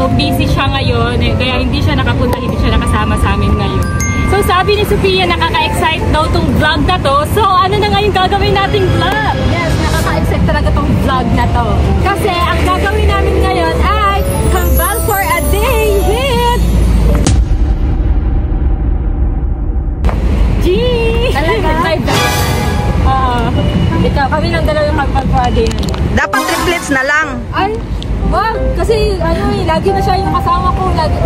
So busy siya ngayon, kaya hindi siya nakapunta, hindi siya nakasama sa amin ngayon. So sabi ni Sophia, nakaka-excite daw tong vlog na to. So ano na ngayon gagawin nating vlog? Yes, nakaka-excite talaga tong vlog na to. Kasi ang gagawin namin ngayon ay Kambal for a Day hit! Gee! Talaga? Ikaw, kami lang dalawa yung Kambal for a Day. Dapat triplets na lang. Ay? Wag, kasi lagi na siya yung kasama ko, lagi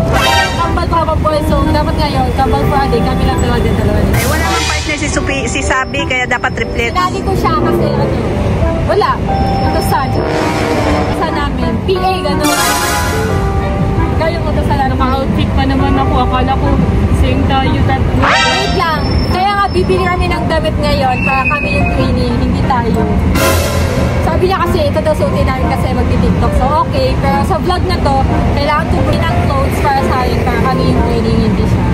kambal pa ako po, so dapat ngayon, kambal for a day, kami lang dalawa. Eh, wala mang partner si Sabi, kaya dapat triplets. Lagi ko siya kasi, wala, utosan namin, PA, gano'n. Ikaw yung utosan, naka-outfit pa naman ako, akala ko, same tayo, wait lang, kaya nga bibili kami ng damit ngayon, para kami yung training, hindi tayo. Sabi niya kasi, ito daw suotin namin kasi magti-tiktok. So, okay. Pero sa vlog na to, kailangan tumuli ng clothes para sa akin. Para kami yung training, hindi siya.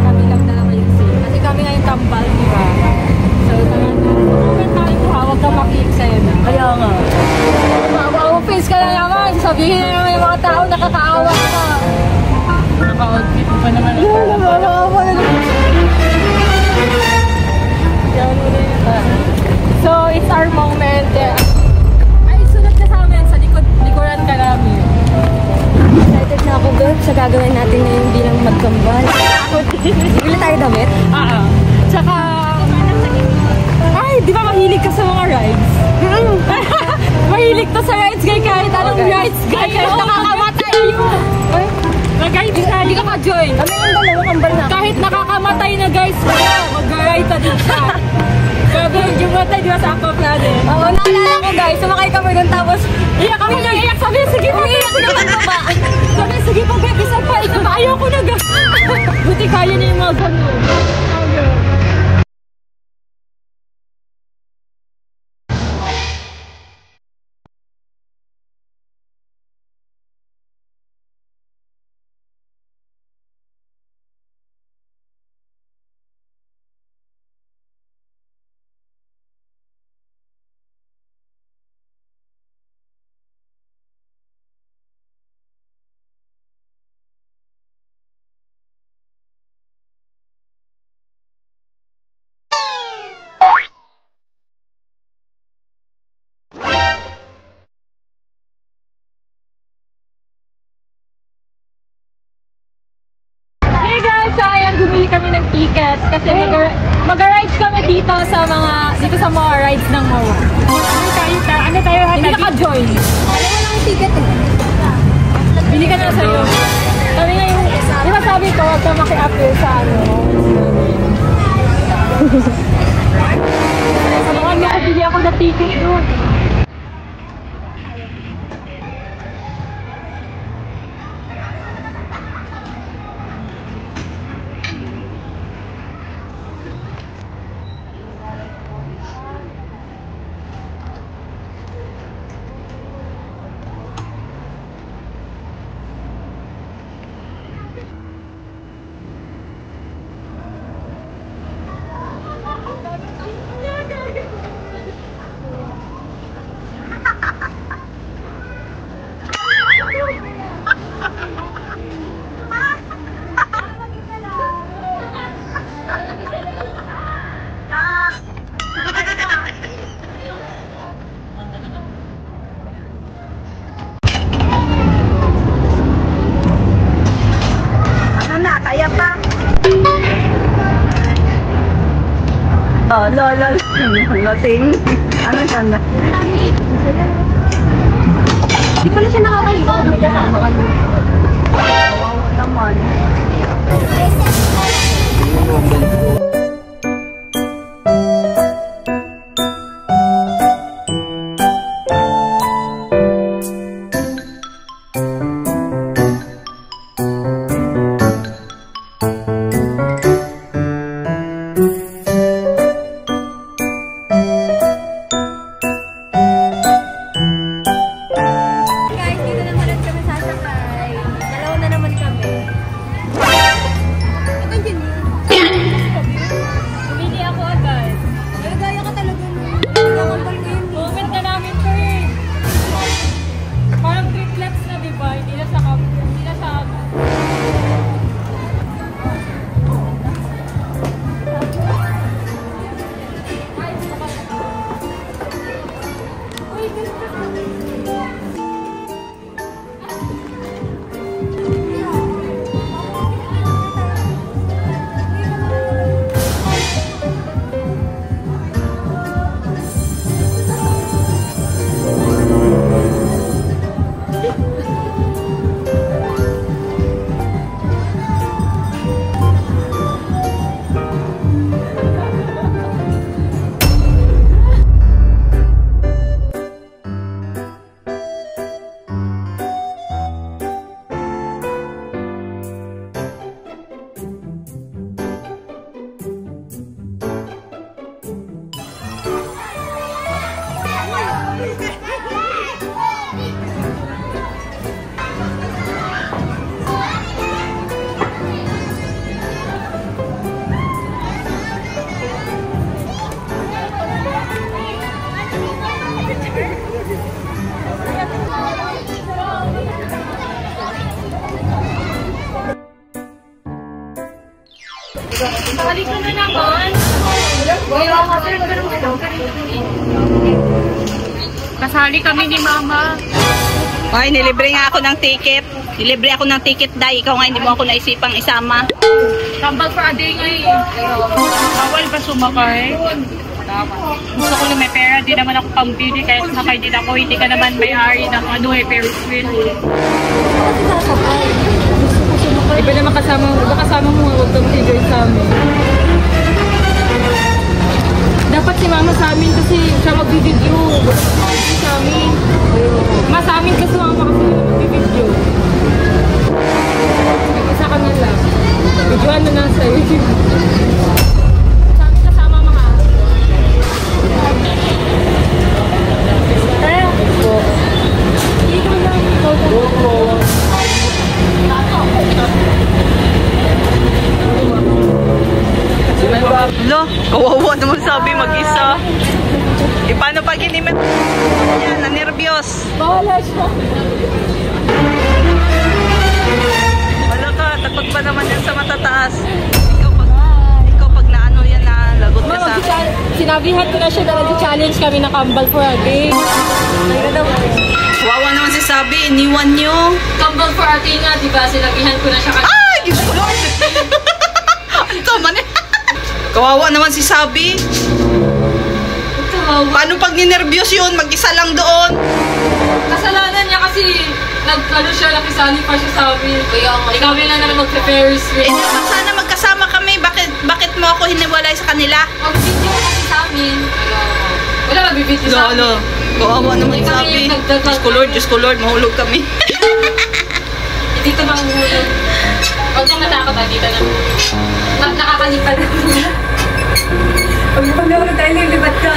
Kami lang dalawa yung same. Kasi kami nga yung kambal, di ba? So, comment tayo ko ha. Huwag kang maki-eksena. Kaya nga. Mag-face ka na naman. Sabihin na naman yung mga tao, nakakaawa ka. Naka-outfit pa naman. Nakakaawa na naman. Yan mo na yun. So, it's our moment. Ay, sunod ka sa amin. Sa likuran ka namin. Excited na ako doon sa gagawin natin ngayon bilang magkambal. Bili tayo damit? Oo. Tsaka, ay, di ba mahilig ka sa mga rides? Mahilig to sa rides, guys. Kahit anong rides, guys. Kahit nakakamatay yun. Guys, hindi ka ka-join. Kami ang dalawa kambal na. Kahit nakakamatay na, guys, mag-ride na din siya. Grabe yung matay, di ba sa akop natin? Oo, naalala ko guys, sumakay kami doon tapos iyak kami nang iyak. Sabi, sige pa, iyak na ba? Sabi, sige pa, isa pa, ayaw ko na ga. Buti kaya na yung mga ganun. Bumili kami ng tickets kasi mag-rides kami dito sa mga rides ng MOA. Ano tayo? Hindi naka-join. wala lang ticket eh. Bili ka na sa'yo. Sabi nga yung, di ba sabi ko, huwag ka maki-appeal sa sa mga nakabili ako na ticket doon. Oh, lolo. Lasing. Ano tanda? Di pala siya nakakaligo. Wow naman. Kasali ka na naman. Kasali kami ni Mama. Ay, nilibre nga ako ng ticket. Nilibre ako ng ticket, Day. Ikaw nga, hindi mo ako naisipang isama. Tambal for a day ngayon. Bawal ba sumakay? Gusto ko lang may pera, di naman ako pambili kahit sakay din ako. Hindi ka naman may-ari ng Ferris wheel. Iba naman kasama mo, huwag kang tigay sa amin. Dapat si Mama sa amin kasi siya magbibideo. Sa amin. Sa amin kasi Mama kasi magbibideo. Isa ka na lang. Videoan na lang sa'yo. Sa amin kasama mga. Kaya? Dito lang. Lo, kawawa naman sabi mag-isa. E paano pag hindi mo yan, na-nervyos? Bahala siya. Wala ka, takot pa naman yan sa matataas. Ikaw pag naano yan na, lagot ka sa akin. Sinabihan ko na siya na nag-challenge kami na kambal for a day. Kawawa naman si Sabi, iniwan nyo. Kambal for a day nga, diba? Sinabihan ko na siya kanina. Ay, Diyos ko Lord! Ang tama na. Kawawa naman si Sabi. Paano pag ninervyos yun? Mag-isa lang doon. Kasalanan niya kasi nakisali pa siya sa amin. Ikaw lang naman mag-Ferris wheel. Eh, dapat sana magkasama kami. Bakit mo ako hiniwalay sa kanila? Mag-video kasi sa amin. Wala mag-video sa amin. Kawawa naman si Sabi. Diyos ko Lord, mahulog kami. Dito mahulog. Huwag kang matakot, dito na. Nakakalipad na. Pag naman tayo, lilipat ka.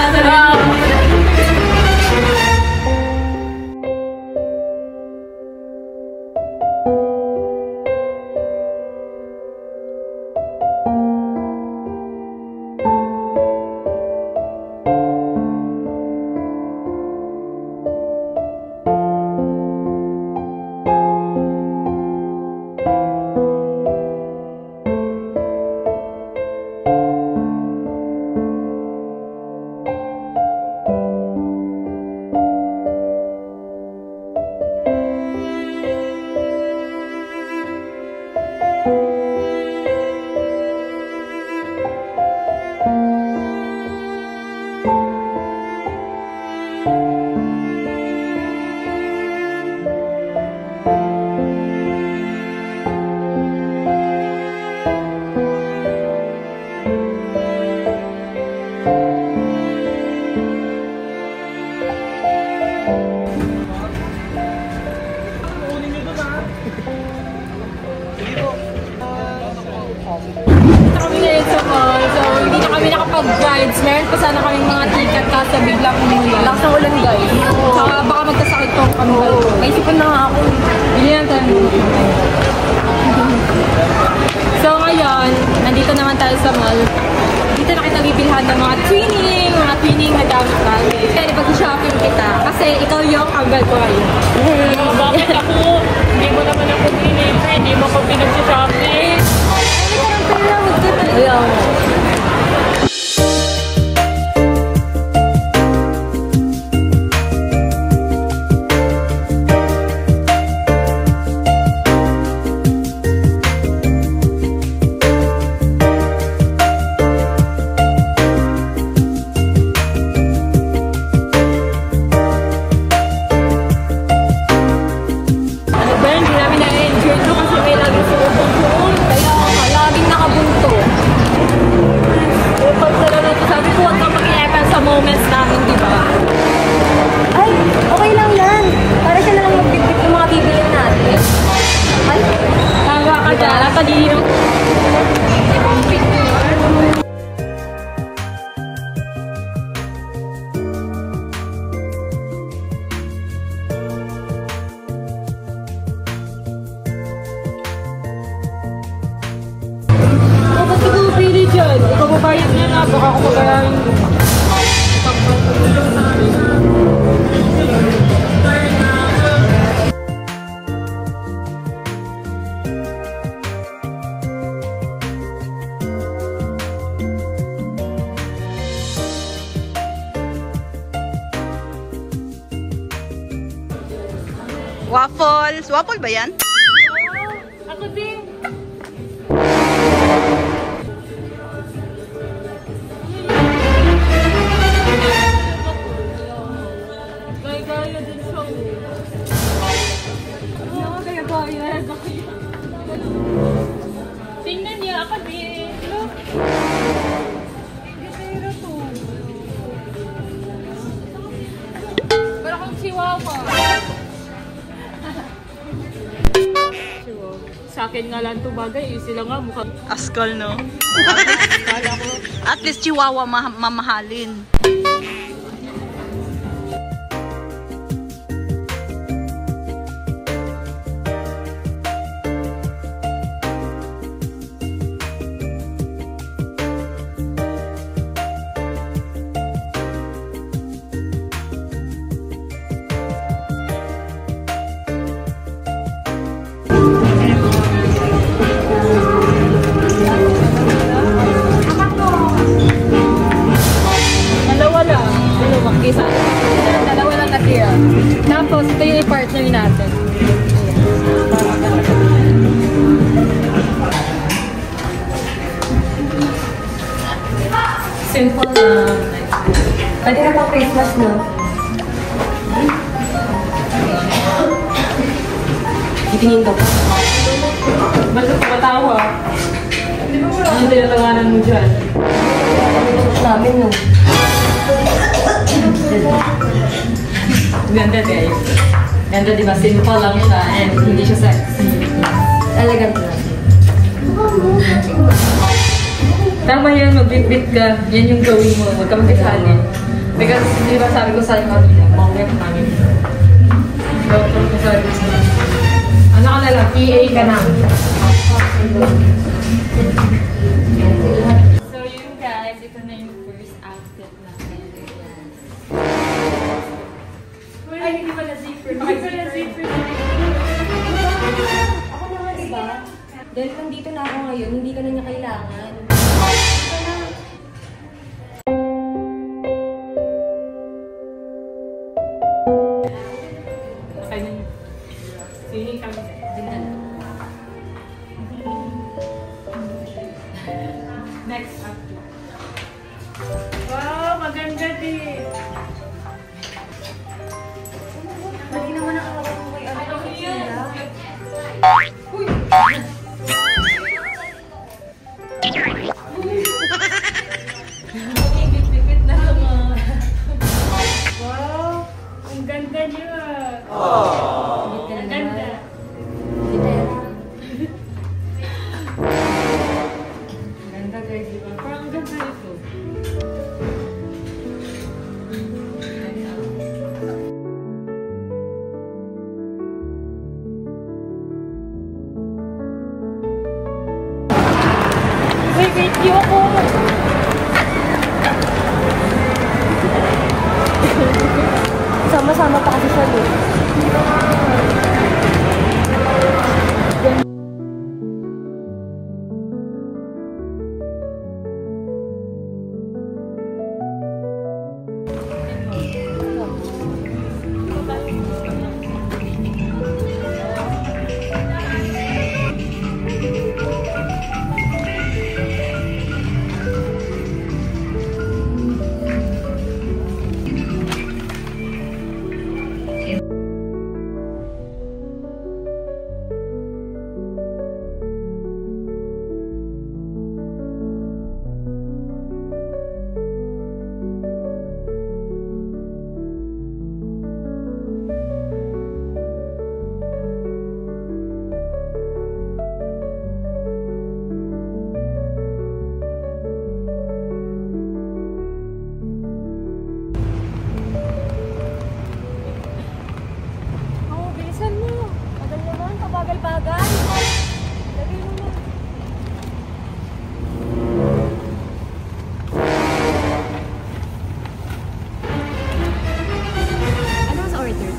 Pag-rides, meron pa sana kaming mga ticket kasi biglang umulan. Lakas ng ulan, guys. Saka baka magkasakit tong kambal. Naisipan na nga ako. Bili lang tayo. So ngayon, nandito naman tayo sa mall. Dito na kita bibilhan ng mga twinning na gamit ka. Kaya pag-shopping kita. Kasi ikaw yung kambal ko ngayon. Bakit ako? Hindi mo naman ako binibili. Hindi mo ako pinag-shopping. Hindi ka ng pera. Huwag ka talaga. Ayaw. nga, baka ako magayahin. Waffles. Waffle ba yan? Ako din. Gaya-gaya din siya. Ano ka gaya-gaya? Tingnan niya, ako din. Look. Gitera to. Pero kung chihuahua. Sa akin nga lang ito bagay, sila nga mukhang Askal, no? At least chihuahua mamahalin. Dalawa lang natira. Tapos, ito yung partner natin. Simple na. Pwede na pang Christmas, no? Itingin ko pa. Ba't ka patawa? Ano tinatawanan mo dyan? Namin, no? Ganda guys. Ganda diba? Simple lang siya and hindi siya sexy. Elegant na. Tama yan, magbitbit ka. Yan yung gawin mo. Huwag ka mag-isali. Because, di ba sabi ko sa'yo kanina, mamaya namin. Ano ka na lang? PA ka na. So yun guys, ito na yung first outfit natin. Ay, hindi pala zipper. Hindi pala zipper. Ako naman, diba? Dahil nandito na ako ngayon, hindi ka na niya kailangan. Singing kami. Next outfit. Wow, maganda din. Hindi naman nakakawag mo kay ano kasi sila. Uy! Bit-bit na naman. Wow! Ang ganda niya. Ang ganda. Ang ganda guys, di ba? Parang ang ganda ito. Wait, yoko! Sama-sama pa kasi siya, no?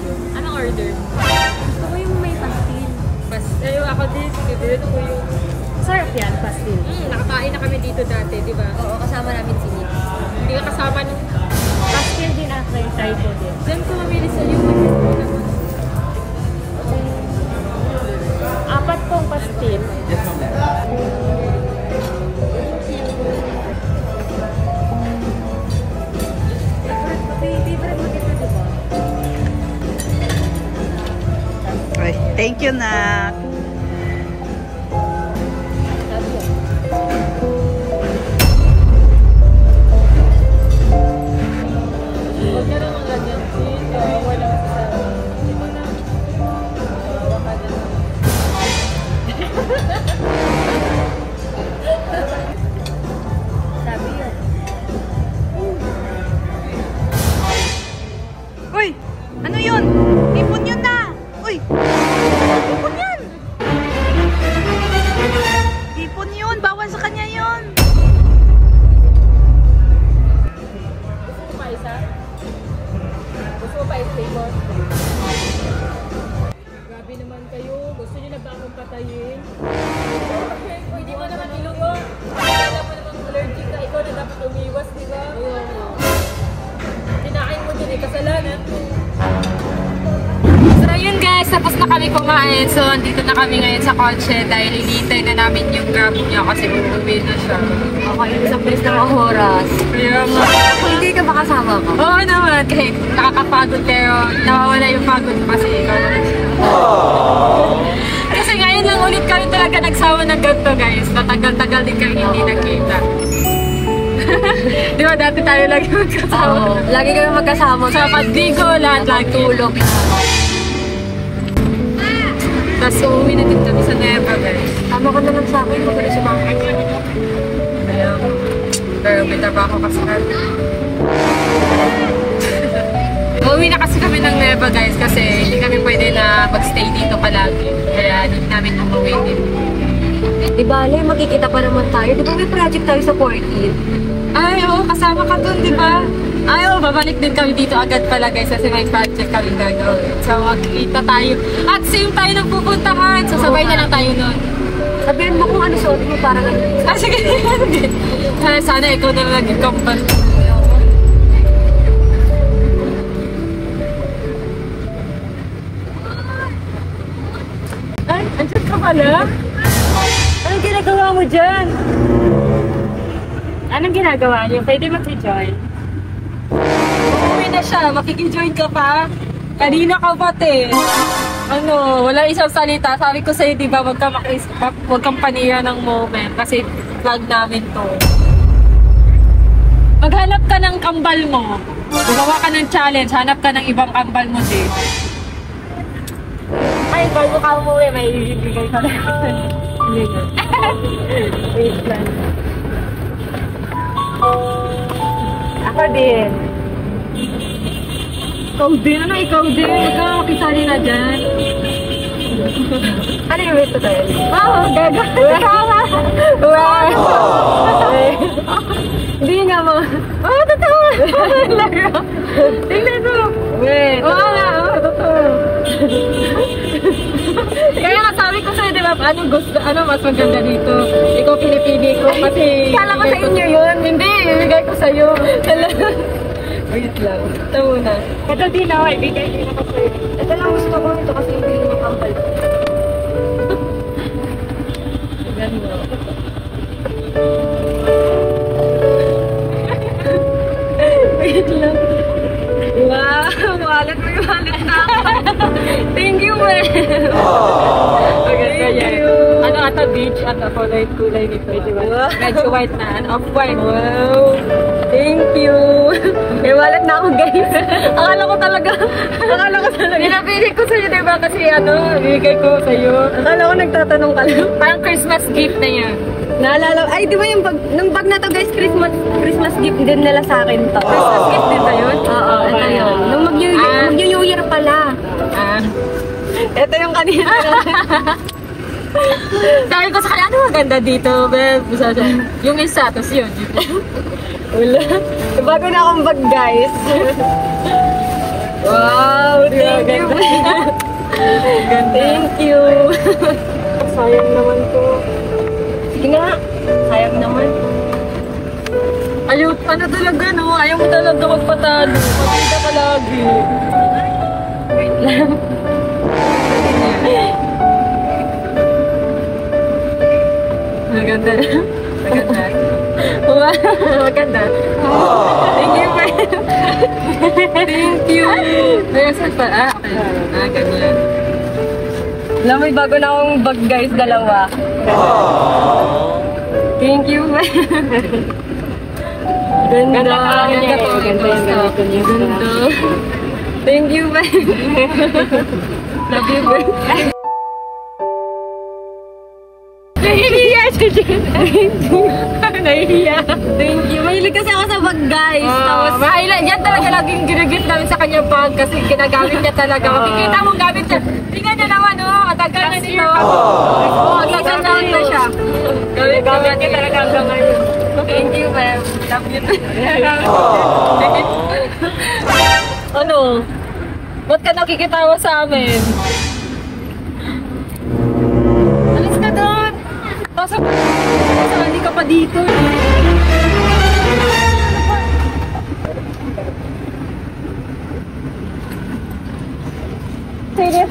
you. Anong order? Gusto ko yung may pastil. Ako din. Sige, ko yung... Sarap yan, pastil. Nakakain na kami dito dati, di ba? Oo, kasama namin si Nick. Hindi ka kasama nung... Pastil din ako yung try ko din. Diyan ko mamili sa iyo. 4 pong pastil. Favorite mo dito, di ba? Okay. Thank you, Nak. Huwag na naman ganyan. Walang sasama. Hindi mo na. Baka dyan. Sabi yun. Uy! Ano yun? Ipon yun na! Uy! Ipon yan! Ipon yun! Bawal sa kanya yun! Gusto mo pa isa? Gusto mo pa isa flavor? Grabe naman kayo. Gusto niyo na ba akong patayin? Pwede mo naman ilugo. Alam mo naman allergic ka. Ikaw na dapat umiwas, di ba? Kinain mo din eh. Kasalanan mo. So yun guys, tapos na kami kumain. So andito na kami ngayon sa kotse dahil ilitay na namin yung grab niya kasi uuwi na siya. Okay, isang bilis na oras. Kaya nga. Hindi ka makasama ko. Oo naman, kahit nakakapagod pero nawawala yung pagod mo kasi ikaw naman siya. Kasi ngayon lang ulit kami talaga nagsama ng ganito guys. Matagal-tagal din kami hindi nagkita. Di ba dati tayo lagi magkasama? Oo, lagi kami magkasama. Sa pagdigo, lahat-lahat tulog. Tapos uuwi na din kami sa Neva guys. Tama ka na lang sa akin, magaling si Mama. Kaya, pero may trabaho kasi natin. Uuwi na kasi kami ng Neva guys kasi hindi kami pwede na magstay dito palagi. Kaya hindi namin umuwi din. Di bale, makikita pa naman tayo. Di ba may project tayo sa 14? Ay, oo, kasama ka dun, di ba? Ay, oo, babalik din kami dito agad pala guys kasi may project kami gagawin. So, magkita tayo. At same tayo nang pupuntahan. So, sabay na lang tayo nun. Sabihin mo kung ano suot mo para ganun. Ah, sige. Sana ikaw na lang nag-compare. Ay, andyan ka pala? Anong ginagawa mo dyan? Anong ginagawa niyo? Pwede mag-join? Uuwi na siya. Makikijoin ka pa? Kanina ka pati. Ano, wala isang salita. Sabi ko sa'yo, di ba, wag kang paniya ng moment. Kasi vlog namin to. Maghanap ka ng kambal mo. Gumawa ka ng challenge. Hanap ka ng ibang kambal mo din. Ay, bago ka umuwi, may ibigay ka na. Wait lang. Ako din. Ikaw din? Ano ikaw din? Huwag ka makisali na dyan. Ano yung wait to tayo? Oo, gagawin. Wow! Hindi nga mo. Oo, totoo! Tingnan mo! Wait. Oo nga, totoo. Kaya nga sabi ko sa'yo, di ba, ano mas maganda dito? Ikaw pinipili ko kasi... Kala ko sa inyo yun. Hindi, ibigay ko sa'yo. Wait lang. Ito muna. Ito din ako, ibigay din ako sa'yo. Ito lang gusto ko nito kasi hindi yung makambal. Ganda. Wait lang. Wow! Wallet mo yung wallet na ako. Thank you, man! Thank you! Ano ata beach at ako na yung kulay nito, di ba? Medyo white na, off-white. Wow! Thank you! May wallet na ako, guys. Akala ko talaga. Pinapili ko sa'yo, di ba? Kasi bibigay ko sa'yo. Akala ko nagtatanong ka lang. Parang Christmas gift na yan. Naalala, ay di ba yung bag, nung bag na to guys, Christmas gift din nila sa akin to. Christmas gift din ba yun? Oo, ito yun. Nung mag-New Year pala. Ito yung kanina. Sabi ko sa kanya, ano maganda dito, babe? Yung isa, tapos yun. Wala. Bago na akong bag guys. Wow, thank you. Thank you. Sayang naman to. Sige nga. Sayang naman. Ayaw, ano talaga, no? Ayaw mo talaga magpatalo. Pagkita ka lagi. Wait lang. Maganda na. Maganda. Maganda. Thank you, friend. Thank you. Nasaan pa? Okay. Ganyan. Alam, may bago na akong bag, guys. Dalawa. Thank you. Ganda. Ganda to. Ganda. Thank you, Love you, friend. Nahihiya siya dyan. Nahihiya. Thank you. Mahilig kasi ako sa bag, guys. Tapos, Mahilan, yan talaga laging ginagit namin sa kanyang bag kasi ginagamit niya talaga. Makikita mo gamit niya. Tingnan niya naman, katagal na nito. Second round na siya. Gamit niya talaga hanggang ngayon. thank you, ma'am. Love you. Ano? Ba't ka nakikitawa sa amin? Alis ka doon! Pasok! Hindi ka pa dito. Sige.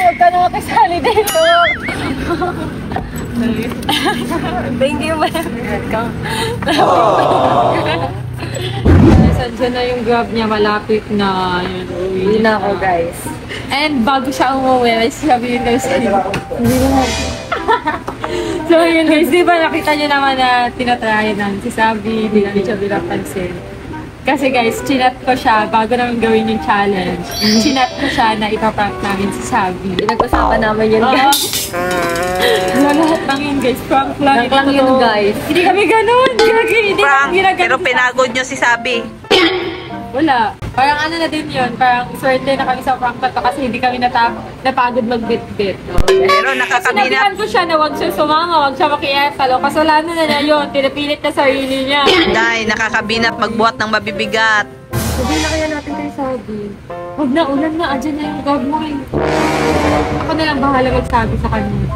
Huwag ka na makisali dito. Thank you, ma'am. Nandiyan na yung grab niya, malapit na. Hindi na ako, guys. And bago siya umuwi, sabi yun guys, hindi na. So yun guys, di ba nakita niyo naman na tinatry namin si Sabi, hindi namin siya binapansin. Kasi guys, chinat ko siya bago namin gawin yung challenge. Chinat ko siya na ipaprank namin si Sabi. Pinag-usapan namin yun, guys. Lahat lang yun guys, prank lang. Prank lang yun, guys. Hindi kami ganun. Hindi Prank, kami ginaganun. pero pinagod nyo si Sabi. Wala. Parang ano na din yun, parang swerte na kami sa prank na to kasi hindi kami napagod magbit-bit. No? Pero nakakabinat. Sinabihan ko siya na huwag siya sumama, huwag siya makietalo. Kasi wala na yun, tinapilit na sarili niya. Dahil nakakabinat magbuhat ng mabibigat. Sabi na kaya natin kay Sabi. Huwag na, ulan na, andyan na yung gab mo eh. Ako na lang bahala magsabi sa kanya.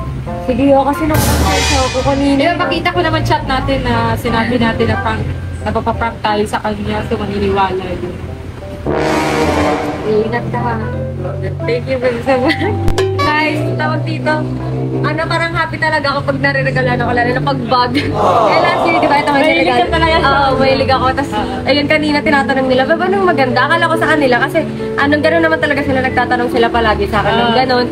Sige, kasi nakuha ako kanina. Pero pakita ko naman chat natin na sinabi natin na prank, napapaprank tayo sa kanya, so maniniwala yun. Ingat ka, ha. Thank you very so much. Guys, tawag dito. Ano, parang happy talaga ako pag nare-regalan ako, lalo na pag-bag. Kaya last year, di ba, ito may Mahilig ka talaga sa Oo, mahilig ako. Tapos, ayun, kanina tinatanong nila, ba nung maganda? Akala ko sa kanila kasi, anong gano'n naman talaga sila, nagtatanong sila palagi sa akin ng gano'n.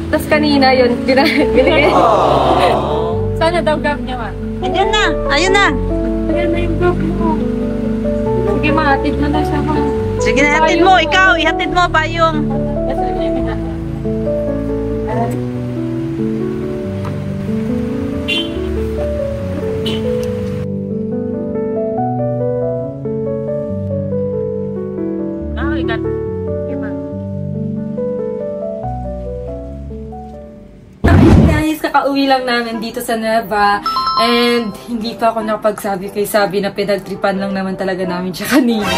Tapos kanina, yun, binigay. Sana daw gab niya man. Ayun na, ayun na. Ayan na yung gab mo. Sige, mahatid mo na siya ma. Sige na, ihatid mo, ikaw, ihatid mo pa yung... Guys, kakauwi lang namin dito sa Nueva and hindi pa ako nakapagsabi kay Sabi na pinagtripan lang naman talaga namin siya kanina.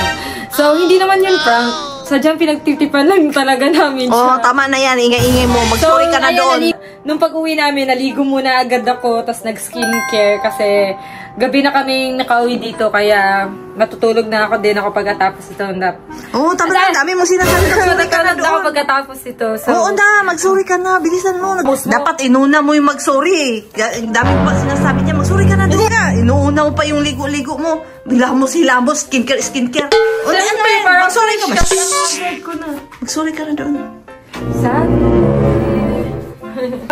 So, hindi naman yun prank. Sadyang pinagtripan lang talaga namin siya. Oh, tama na yan, ingay-ingay mo, mag-sorry ka na ayun, doon. Nung pag-uwi namin, naligo muna agad ako, tapos nag-skincare kasi gabi na kaming nakauwi dito, kaya matutulog na ako din ako pagkatapos ito. Oo, tama na, dami mo sinasabi, mag-sorry ka na Natulog ako doon. pagkatapos ito. So, Oo na, mag-sorry ka na, bilisan mo. Dapat inuna mo yung mag-sorry. Dami pa sinasabi niya, mag-sorry ka na doon. Inuuna mo pa yung ligo-ligo mo. Bilamos, hilamos, skincare. O na, mag-sorry ka ba? Mag-sorry ka na doon. Sabi.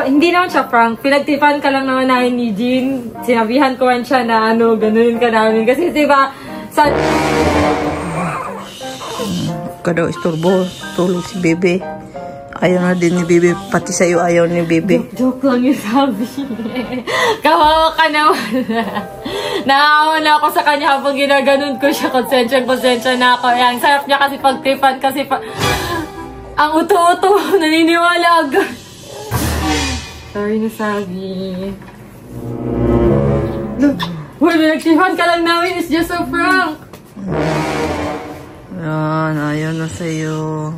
Hindi naman siya prank. Pinagtipan ka lang naman namin ni Jean. Sinabihan ko man siya na ano, ganunin ka namin. Kasi diba, sa... Kada istorbo, tulog si Bebe. Ayaw na din ni Bebe, pati sa'yo ayaw ni Bebe. Joke lang yung sabi. Kawawa ka naman. Naawa na ako sa kanya habang ginaganon ko siya. Konsensya na ako. Yan, sarap niya kasi pagtipan kasi ang uto-uto, naniniwala agad. Sorry na Sabi. Uy, nagtipan ka lang namin. It's just a prank. Yan, ayaw na sa'yo.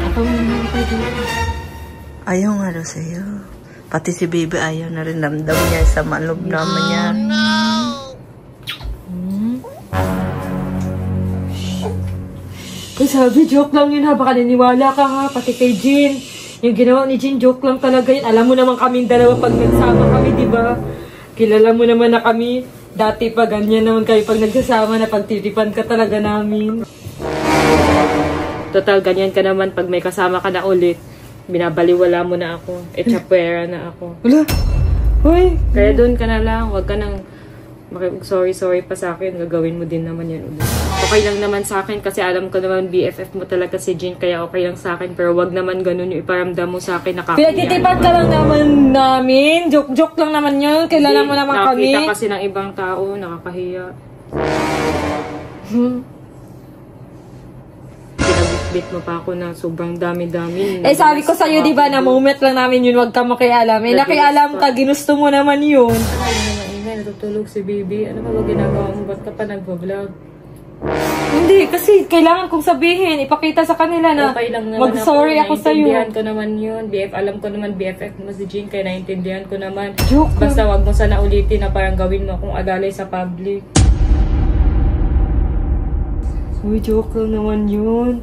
Ako muna pwede. Ayaw nga daw sa'yo. Pati si baby ayaw na rin. Damdam niya sa manob naman niya. Kung sabi, joke lang yun ha. Baka naniwala ka ha. Pati kay Jean. Yung ginawa ni Jean, joke lang talaga yun. Alam mo naman kaming dalawa pag nagsama kami, di ba? Kilala mo naman na kami. Dati pa ganyan naman kayo pag nagsasama na pagtitipan ka talaga namin. Total, ganyan ka naman pag may kasama ka na ulit. Binabaliwala mo na ako. Echapwera na ako. Wala. Hoy! Kaya doon ka na lang. Huwag ka nang sorry pa sa akin. Gagawin mo din naman yan ulit. Okay lang naman sa akin kasi alam ko naman BFF mo talaga si Jean. Kaya okay lang sa akin. Pero wag naman ganun yung iparamdam mo sa akin. Pinagtitipan ka lang naman namin. Joke lang naman yun. Kilala mo naman kami. Nakita kasi ng ibang tao. Nakakahiya. Pinag-bit mo pa ako na sobrang dami-dami. Sabi ko sa'yo, di ba, na moment lang namin yun. Wag ka makialam. Nakialam ka. Ginusto mo naman yun. Natutulog si baby. Ano ba ginagawa mo? Ba't ka pa nag-vlog? Hindi, kasi kailangan kong sabihin. Ipakita sa kanila na okay lang naman mag-sorry ako sa'yo. Naintindihan ko naman yun. Alam ko naman BFF mo si Jean, kaya naintindihan ko naman. Joke. Basta wag mo sana ulitin na parang gawin mo akong adalay sa public. Uy, joke lang naman yun.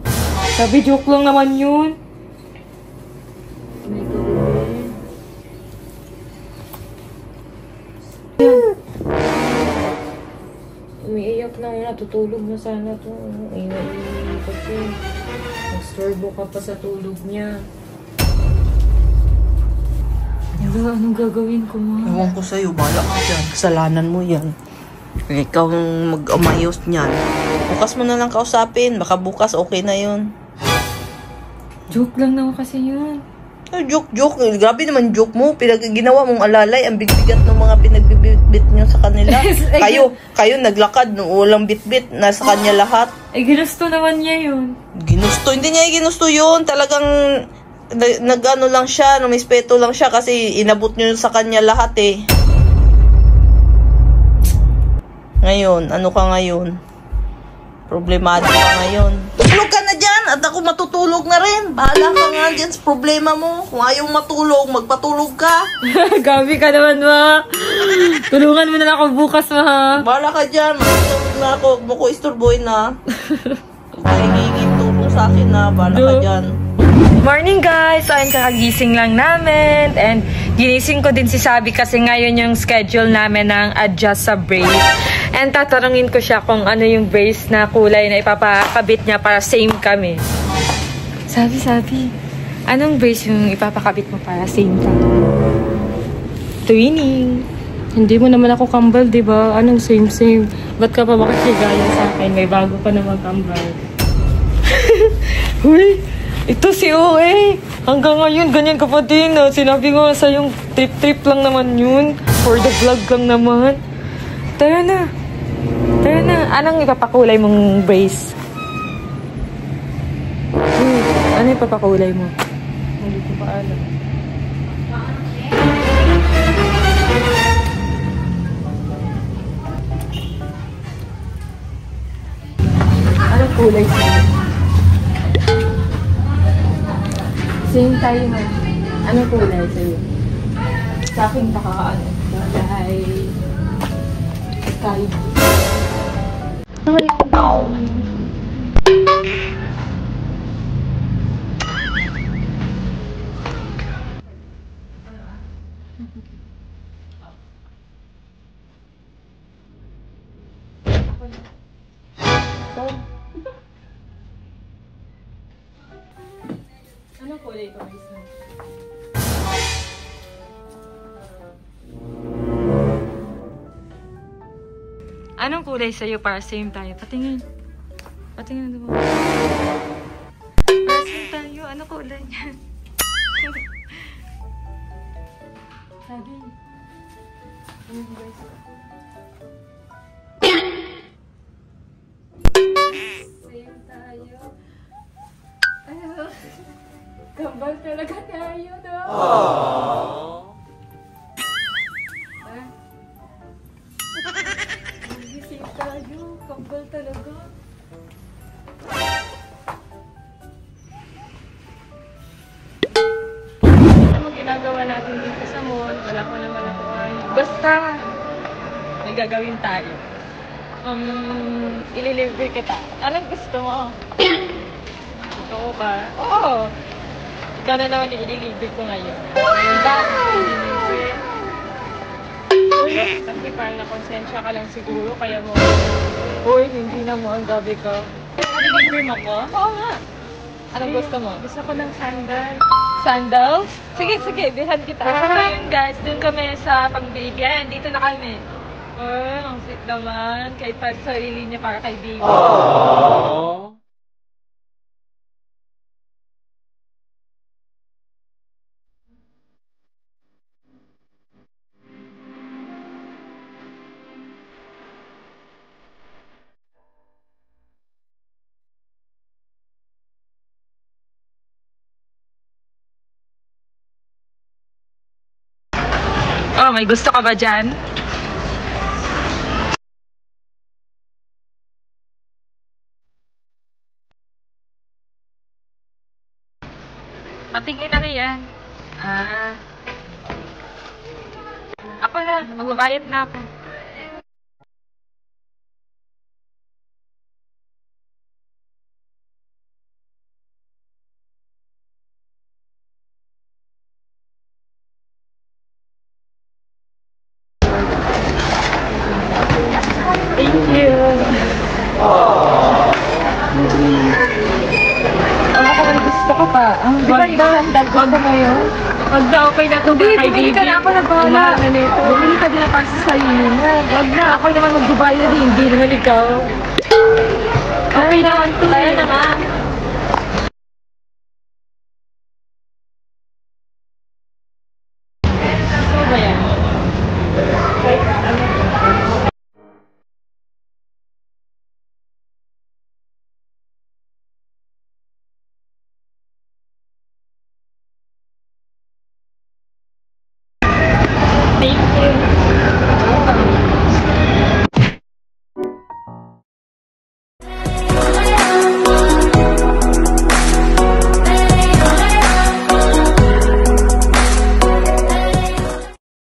Sabi, joke lang naman yun. May gawin. Umiiyak na nga, tutulog na sana to. Ingay kasi. Nag-storbo ka pa sa tulog niya. Diba, anong gagawin ko ma? Ewan ko sa'yo, bahala ka dyan. Kasalanan mo yan. Ikaw ang mag-umayos niyan. Bukas mo na lang kausapin. Baka bukas okay na yun. Joke lang naman kasi yun. Joke. Grabe naman joke mo. Ginawa mong alalay. Ang bigat ng mga pinagbibit nyo sa kanila. Kayo naglakad nung walang bit-bit. Nasa kanya lahat. Ginusto naman niya yun. Ginusto? Hindi niya ginusto yun. Talagang nag-ano lang siya. Numispeto lang siya kasi inabot nyo sa kanya lahat eh. Ngayon, ano ka ngayon? Problemado ka ngayon. Tulog ka na dyan at ako matutulog na rin. Bahala ka nga dyan sa problema mo. Kung ayaw matulog, magpatulog ka. Gabi ka naman ma. Tulungan mo na lang ako bukas ma. Bahala ka dyan. Matulog na ako. Huwag mo ko istorboy na. Hingin tulong sa akin na. Bahala ka dyan. Morning guys! So, ayun, kakagising lang namin. And ginising ko din si Sabi kasi ngayon yung schedule namin ng adjust sa brace. And tatanungin ko siya kung ano yung brace na kulay na ipapakabit niya para same kami. Sabi, anong brace yung ipapakabit mo para same kami? Twinning. Hindi mo naman ako kambal, di ba? Anong same? Ba't ka pa makikigaya sa akin? May bago ka naman kambal. Uy! Ito si OA. Hanggang ngayon, ganyan ka pa din. Sinabi ko sa yung trip-trip lang naman yun. For the vlog lang naman. Tara na. Anong ipapakulay mong brace? Ano ipapakulay mo? Hindi ko pa alam. Anong kulay sa'yo? Same tayo man. Anong kulay sa'yo? Sa akin ano? Kulay... Sky. Anong kulay ko, Miss? Anong kulay sa'yo para same tayo? Patingin. Patingin na diba? Para same tayo. Anong kulay niya? Sabi. Same tayo. Kambal talaga tayo, no? Aww. Same tayo. Kambal talaga. natin dito sa mall. Wala ko naman ako ay. Basta, may gagawin tayo. Ililibre kita. Anong gusto mo? Gusto ko ba? Oo. Ikaw na naman yung ililibre ko ngayon. Bakit ililibre? Kasi parang nakonsensya ka lang siguro, kaya mo. Uy, hindi na mo ang gabi ko. Ililibre mo ko? Oo nga. Anong gusto mo? Gusto ko ng sandal. Sandal? Sige, sige, bilhan kita. So yun guys, dun kami sa pang-baby. Ayan, dito na kami. Ang sweet naman. Kahit pa sarili niya para kay baby. Aww. Oh, may gusto ka ba dyan? Patingin na yan. Ako na, magbabayad na ako. Thank you. Ako may gusto ko pa. Di ba ibahandal ko ito ngayon? Wag na, okay na ito. Hindi, bumili ka na ako na bahala. Bumili ka din na para sa sarili mo. Wag na, ako naman magbabayad, hindi naman ikaw. Okay naman ito. Kaya na nga. Gusto ba yan? Thank you.